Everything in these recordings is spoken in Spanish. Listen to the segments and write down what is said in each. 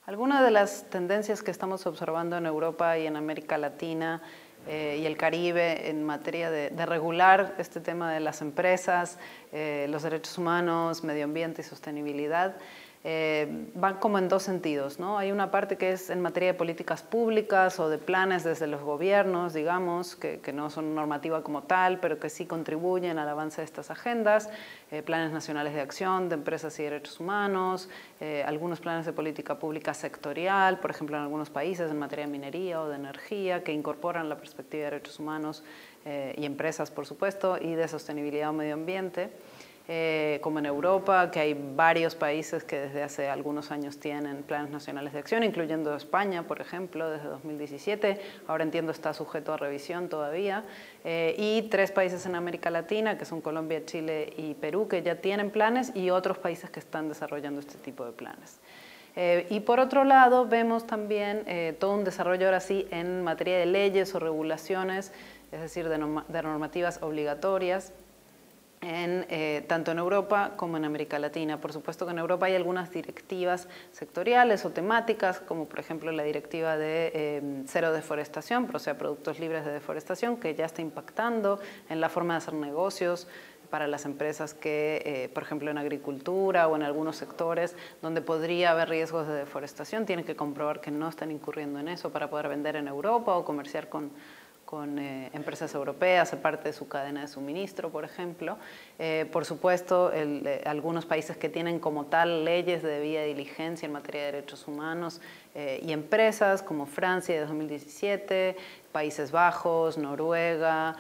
Algunas de las tendencias que estamos observando en Europa y en América Latina y el Caribe en materia de regular este tema de las empresas, los derechos humanos, medio ambiente y sostenibilidad, van como en dos sentidos, ¿no? Hay una parte que es en materia de políticas públicas o de planes desde los gobiernos, digamos, que no son normativa como tal, pero que sí contribuyen al avance de estas agendas, planes nacionales de acción de empresas y derechos humanos, algunos planes de política pública sectorial, por ejemplo en algunos países en materia de minería o de energía, que incorporan la perspectiva de derechos humanos y empresas, por supuesto, y de sostenibilidad o medio ambiente. Como en Europa, que hay varios países que desde hace algunos años tienen planes nacionales de acción, incluyendo España, por ejemplo, desde 2017, ahora entiendo está sujeto a revisión todavía, y 3 países en América Latina, que son Colombia, Chile y Perú, que ya tienen planes, y otros países que están desarrollando este tipo de planes. Y por otro lado, vemos también todo un desarrollo ahora sí en materia de leyes o regulaciones, es decir, de normativas obligatorias, tanto en Europa como en América Latina. Por supuesto que en Europa hay algunas directivas sectoriales o temáticas, como por ejemplo la directiva de cero deforestación, o sea, productos libres de deforestación, que ya está impactando en la forma de hacer negocios para las empresas que, por ejemplo, en agricultura o en algunos sectores donde podría haber riesgos de deforestación, tienen que comprobar que no están incurriendo en eso para poder vender en Europa o comerciar con empresas europeas, ser parte de su cadena de suministro, por ejemplo. Por supuesto, algunos países que tienen como tal leyes de debida diligencia en materia de derechos humanos y empresas, como Francia de 2017, Países Bajos, Noruega,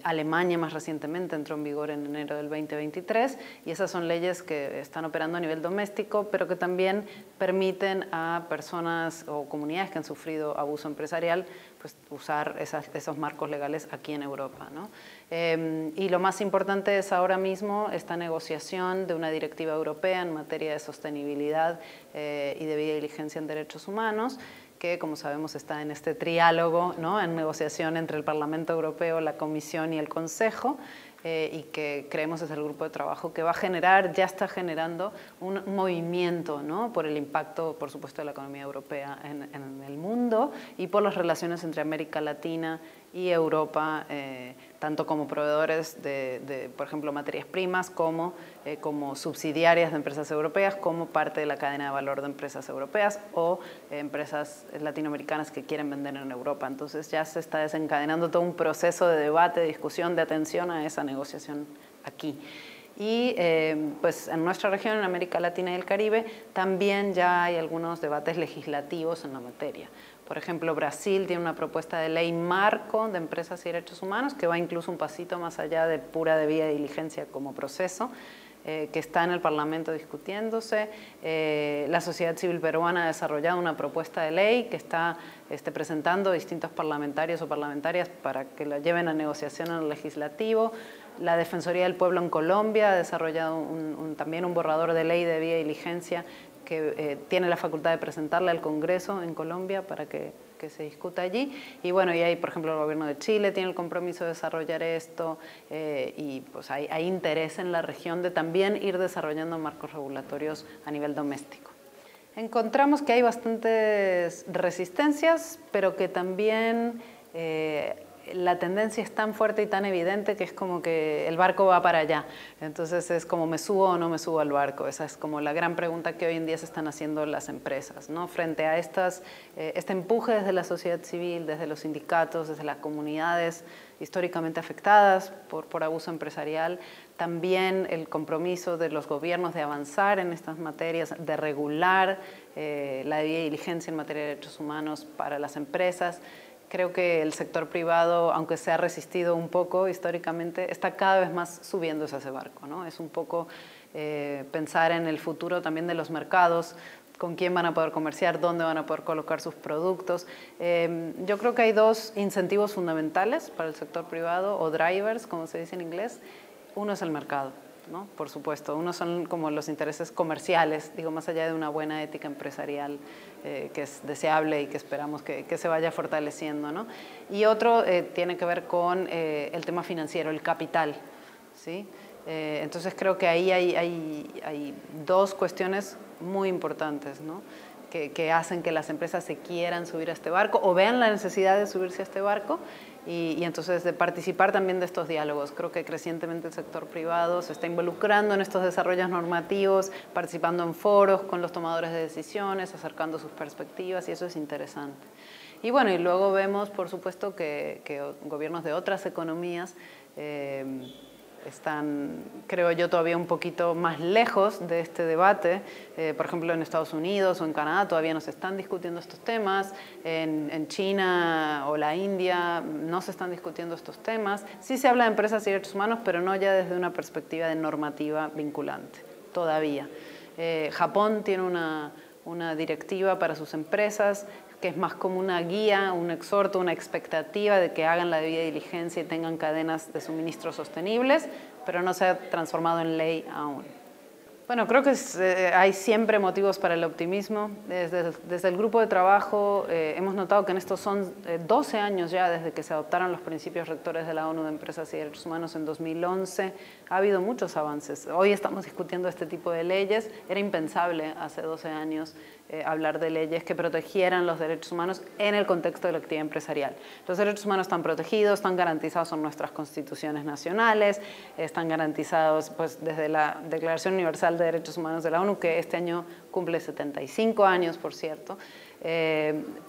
Alemania más recientemente entró en vigor en enero del 2023, y esas son leyes que están operando a nivel doméstico, pero que también permiten a personas o comunidades que han sufrido abuso empresarial pues, usar esos marcos legales aquí en Europa, ¿no? Y lo más importante es ahora mismo esta negociación de una directiva europea en materia de sostenibilidad y debida diligencia en derechos humanos, que como sabemos está en este triálogo, ¿no?, en negociación entre el Parlamento Europeo, la Comisión y el Consejo, y que creemos es el grupo de trabajo que va a generar, ya está generando un movimiento, ¿no?, por el impacto, por supuesto, de la economía europea en el mundo y por las relaciones entre América Latina y Europa, tanto como proveedores por ejemplo, materias primas, como subsidiarias de empresas europeas, como parte de la cadena de valor de empresas europeas o empresas latinoamericanas que quieren vender en Europa. Entonces ya se está desencadenando todo un proceso de debate, de discusión, de atención a esa negociación aquí. Y pues en nuestra región, en América Latina y el Caribe, también ya hay algunos debates legislativos en la materia. Por ejemplo, Brasil tiene una propuesta de ley marco de empresas y derechos humanos que va incluso un pasito más allá de pura debida diligencia como proceso, que está en el Parlamento discutiéndose. La sociedad civil peruana ha desarrollado una propuesta de ley que está presentando distintos parlamentarios o parlamentarias para que la lleven a negociación en el legislativo. La Defensoría del Pueblo en Colombia ha desarrollado también un borrador de ley de debida diligencia que tiene la facultad de presentarle al Congreso en Colombia para que se discuta allí. Y bueno, y ahí, por ejemplo, el gobierno de Chile tiene el compromiso de desarrollar esto, y pues hay interés en la región de también ir desarrollando marcos regulatorios a nivel doméstico. Encontramos que hay bastantes resistencias, pero que también la tendencia es tan fuerte y tan evidente que es como que el barco va para allá. Entonces es como, ¿me subo o no me subo al barco? Esa es como la gran pregunta que hoy en día se están haciendo las empresas, ¿no? Frente a este empuje desde la sociedad civil, desde los sindicatos, desde las comunidades históricamente afectadas por abuso empresarial, también el compromiso de los gobiernos de avanzar en estas materias, de regular la debida diligencia en materia de derechos humanos para las empresas. Creo que el sector privado, aunque se ha resistido un poco históricamente, está cada vez más subiéndose a ese barco, ¿no? Es un poco pensar en el futuro también de los mercados, con quién van a poder comerciar, dónde van a poder colocar sus productos. Yo creo que hay 2 incentivos fundamentales para el sector privado, o drivers, como se dice en inglés. Uno es el mercado, ¿no? Por supuesto. Uno son como los intereses comerciales, digo, más allá de una buena ética empresarial que es deseable y que esperamos que se vaya fortaleciendo, ¿no? Y otro tiene que ver con el tema financiero, el capital, ¿sí? Entonces creo que ahí hay 2 cuestiones muy importantes, ¿no? que hacen que las empresas se quieran subir a este barco o vean la necesidad de subirse a este barco y entonces de participar también de estos diálogos. Creo que crecientemente el sector privado se está involucrando en estos desarrollos normativos, participando en foros con los tomadores de decisiones, acercando sus perspectivas y eso es interesante. Y bueno, y luego vemos, por supuesto, que gobiernos de otras economías están, creo yo, todavía un poquito más lejos de este debate. Por ejemplo, en Estados Unidos o en Canadá todavía no se están discutiendo estos temas. En China o la India no se están discutiendo estos temas. Sí se habla de empresas y derechos humanos, pero no ya desde una perspectiva de normativa vinculante, todavía. Japón tiene una directiva para sus empresas que es más como una guía, un exhorto, una expectativa de que hagan la debida diligencia y tengan cadenas de suministro sostenibles, pero no se ha transformado en ley aún. Bueno, creo que hay siempre motivos para el optimismo. Desde el grupo de trabajo hemos notado que en estos son 12 años ya desde que se adoptaron los principios rectores de la ONU de Empresas y Derechos Humanos en 2011. Ha habido muchos avances. Hoy estamos discutiendo este tipo de leyes. Era impensable hace 12 años hablar de leyes que protegieran los derechos humanos en el contexto de la actividad empresarial. Los derechos humanos están protegidos, están garantizados en nuestras constituciones nacionales, están garantizados pues, desde la Declaración Universal de Derechos Humanos de la ONU, que este año cumple 75 años, por cierto,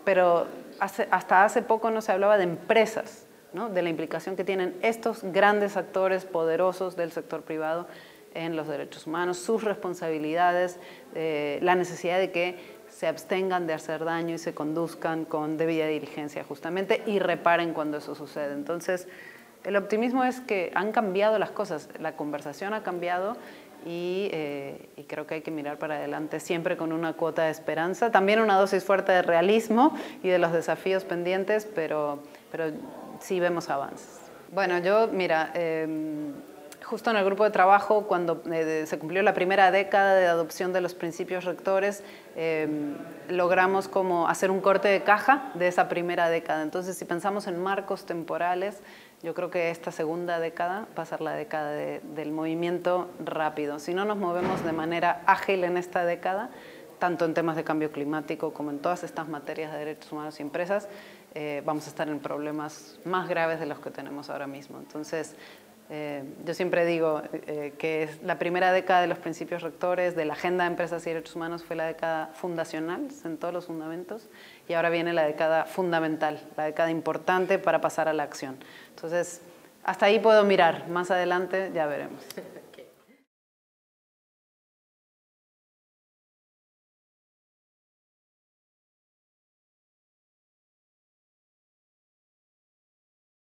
pero hasta hace poco no se hablaba de empresas, ¿no? De la implicación que tienen estos grandes actores poderosos del sector privado en los derechos humanos, sus responsabilidades, la necesidad de que se abstengan de hacer daño y se conduzcan con debida diligencia justamente y reparen cuando eso sucede. Entonces, el optimismo es que han cambiado las cosas, la conversación ha cambiado y creo que hay que mirar para adelante siempre con una cuota de esperanza, también una dosis fuerte de realismo y de los desafíos pendientes, pero sí vemos avances. Bueno, yo, mira, justo en el grupo de trabajo, cuando se cumplió la primera década de adopción de los principios rectores, logramos como hacer un corte de caja de esa primera década. Entonces, si pensamos en marcos temporales, yo creo que esta segunda década va a ser la década del movimiento rápido. Si no nos movemos de manera ágil en esta década, tanto en temas de cambio climático como en todas estas materias de derechos humanos y empresas, vamos a estar en problemas más graves de los que tenemos ahora mismo. Entonces, yo siempre digo que la primera década de los principios rectores de la Agenda de Empresas y Derechos Humanos fue la década fundacional, sentó los fundamentos, y ahora viene la década fundamental, la década importante para pasar a la acción. Entonces, hasta ahí puedo mirar, más adelante ya veremos.